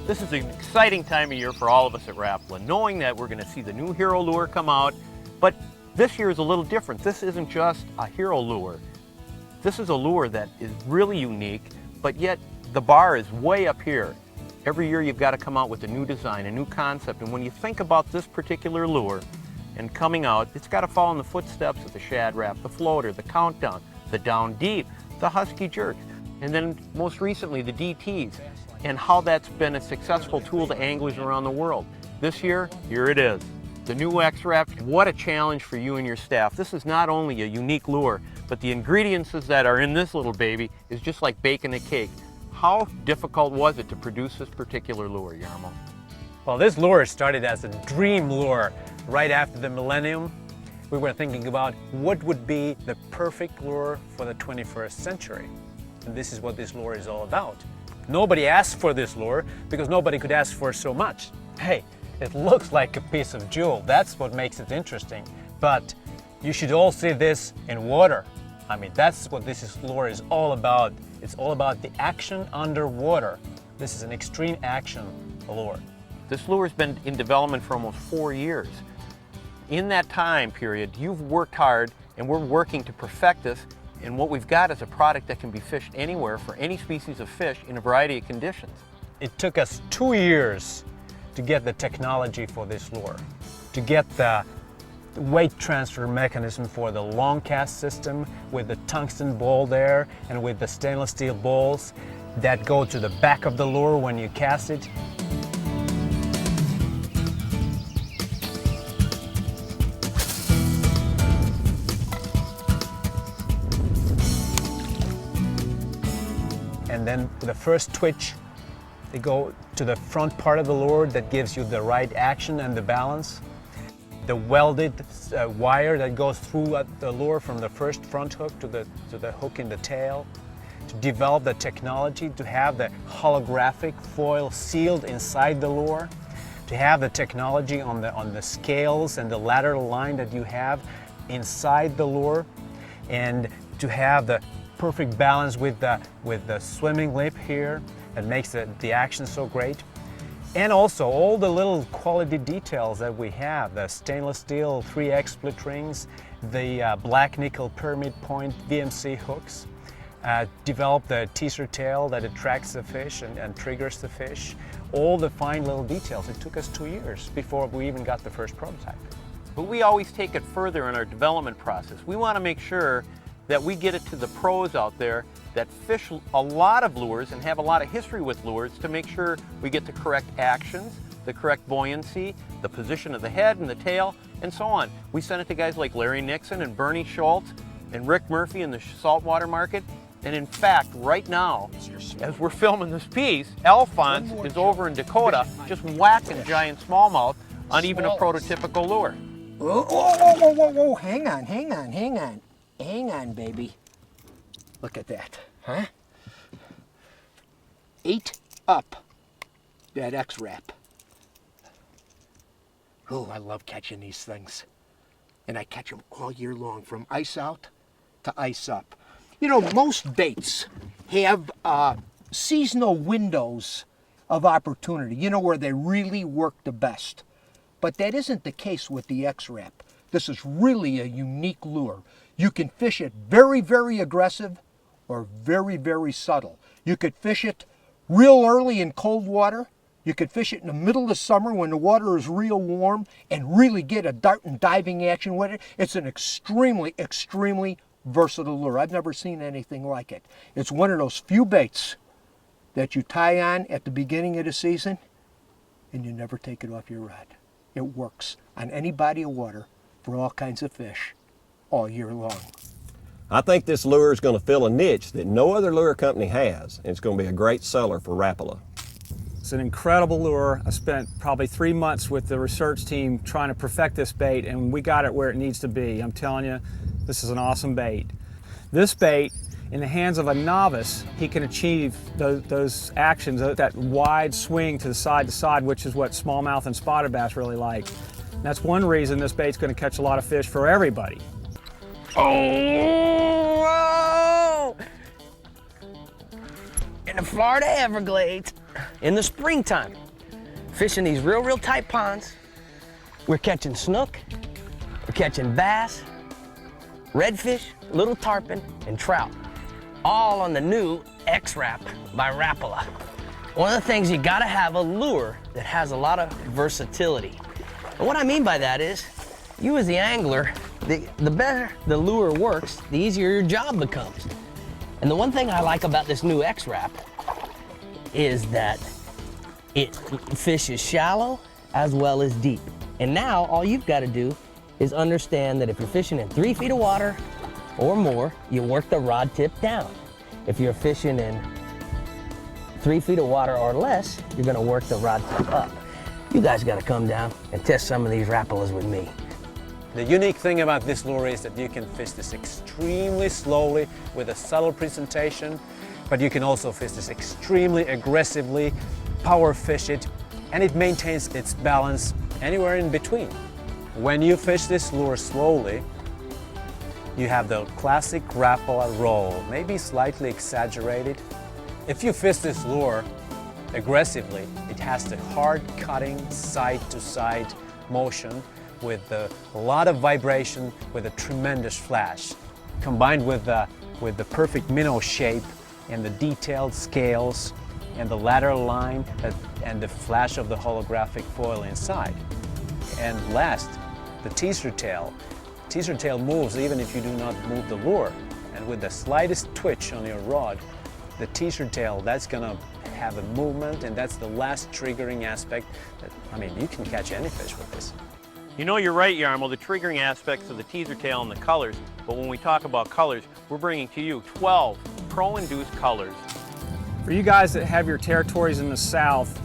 This is an exciting time of year for all of us at Rapala, knowing that we're going to see the new Hero lure come out. But this year is a little different. This isn't just a Hero lure. This is a lure that is really unique, but yet the bar is way up here. Every year you've got to come out with a new design, a new concept, and when you think about this particular lure and coming out, it's got to follow in the footsteps of the Shad Rap, the Floater, the Countdown, the Down Deep, the Husky Jerks, and then most recently the DTs, and how that's been a successful tool to anglers around the world. This year, here it is, the new X Rap. What a challenge for you and your staff. This is not only a unique lure, but the ingredients that are in this little baby is just like baking a cake. How difficult was it to produce this particular lure, Yarmo? Well, this lure started as a dream lure right after the millennium. We were thinking about what would be the perfect lure for the 21st century. And this is what this lure is all about. Nobody asked for this lure because nobody could ask for so much. Hey, it looks like a piece of jewel. That's what makes it interesting. But you should all see this in water. I mean, that's what this lure is all about. It's all about the action underwater. This is an extreme action lure. This lure has been in development for almost 4 years. In that time period, you've worked hard, and we're working to perfect this. And what we've got is a product that can be fished anywhere for any species of fish in a variety of conditions. It took us 2 years to get the technology for this lure, to get the weight transfer mechanism for the long cast system with the tungsten ball there and with the stainless steel balls that go to the back of the lure when you cast it. And then the first twitch, they go to the front part of the lure that gives you the right action and the balance. The welded wire that goes through the lure from the first front hook to the hook in the tail. To develop the technology to have the holographic foil sealed inside the lure. To have the technology on the scales and the lateral line that you have inside the lure. And to have the perfect balance with the swimming lip here that makes the action so great. And also all the little quality details that we have, the stainless steel 3X split rings, the black nickel pyramid point VMC hooks, develop the teaser tail that attracts the fish and triggers the fish, all the fine little details. It took us 2 years before we even got the first prototype. But we always take it further in our development process. We want to make sure that we get it to the pros out there that fish a lot of lures and have a lot of history with lures to make sure we get the correct actions, the correct buoyancy, the position of the head and the tail, and so on. We send it to guys like Larry Nixon and Bernie Schultz and Rick Murphy in the saltwater market. And in fact, right now, as we're filming this piece, Alphonse is over in Dakota just whacking giant smallmouth on even a prototypical lure. Whoa, hang on. Hang on, baby. Look at that, huh? 8 up, that X Rap. Oh, I love catching these things. And I catch them all year long, from ice out to ice up. You know, most baits have seasonal windows of opportunity, you know, where they really work the best. But that isn't the case with the X Rap. This is really a unique lure. You can fish it very, very aggressive or very, very subtle. You could fish it real early in cold water. You could fish it in the middle of summer when the water is real warm and really get a dart and diving action with it. It's an extremely, extremely versatile lure. I've never seen anything like it. It's one of those few baits that you tie on at the beginning of the season and you never take it off your rod. It works on any body of water for all kinds of fish all year long. I think this lure is going to fill a niche that no other lure company has, and it's going to be a great seller for Rapala. It's an incredible lure. I spent probably 3 months with the research team trying to perfect this bait, and we got it where it needs to be. I'm telling you, this is an awesome bait. This bait, in the hands of a novice, he can achieve those actions, that wide swing to side, which is what smallmouth and spotted bass really like. And that's one reason this bait's going to catch a lot of fish for everybody. Oh! In the Florida Everglades. in the springtime, fishing these real tight ponds. We're catching snook, we're catching bass, redfish, little tarpon, and trout, all on the new X Rap by Rapala. One of the things, you gotta have a lure that has a lot of versatility. And what I mean by that is, you as the angler, the better the lure works, the easier your job becomes. And the one thing I like about this new X Rap is that it fishes shallow as well as deep. And now all you've got to do is understand that if you're fishing in 3 feet of water or more, you work the rod tip down. If you're fishing in 3 feet of water or less, you're going to work the rod tip up. You guys got to come down and test some of these Rapalas with me. The unique thing about this lure is that you can fish this extremely slowly with a subtle presentation, but you can also fish this extremely aggressively, power fish it, and it maintains its balance anywhere in between. When you fish this lure slowly, you have the classic Rapala roll, maybe slightly exaggerated. If you fish this lure aggressively, it has the hard cutting side-to-side motion with a lot of vibration, with a tremendous flash. Combined with the perfect minnow shape and the detailed scales and the lateral line and the flash of the holographic foil inside. And last, the teaser tail. Teaser tail moves even if you do not move the lure. And with the slightest twitch on your rod, the teaser tail, that's gonna have a movement, and that's the last triggering aspect. I mean, you can catch any fish with this. You know, you're right, Yarmo, the triggering aspects of the teaser tail and the colors, but when we talk about colors, we're bringing to you 12 pro-induced colors. For you guys that have your territories in the south,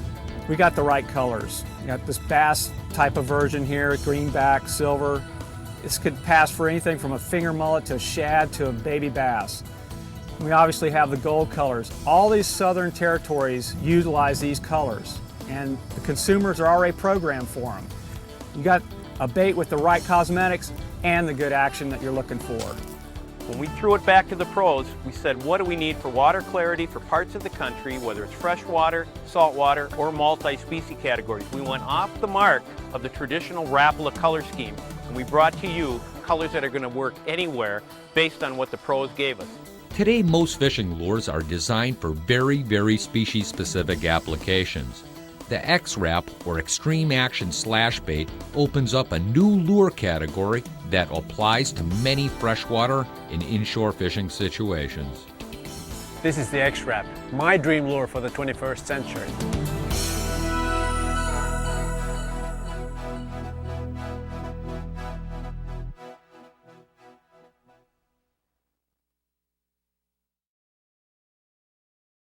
we got the right colors. You got this bass type of version here, greenback, silver. This could pass for anything from a finger mullet to a shad to a baby bass. We obviously have the gold colors. All these southern territories utilize these colors, and the consumers are already programmed for them. You got a bait with the right cosmetics and the good action that you're looking for. When we threw it back to the pros, we said, what do we need for water clarity for parts of the country, whether it's freshwater, saltwater, or multi-species categories? We went off the mark of the traditional Rapala color scheme, and we brought to you colors that are going to work anywhere based on what the pros gave us. Today, most fishing lures are designed for very species-specific applications. The X Rap, or Extreme Action Slash Bait, opens up a new lure category that applies to many freshwater and inshore fishing situations. This is the X Rap, my dream lure for the 21st century.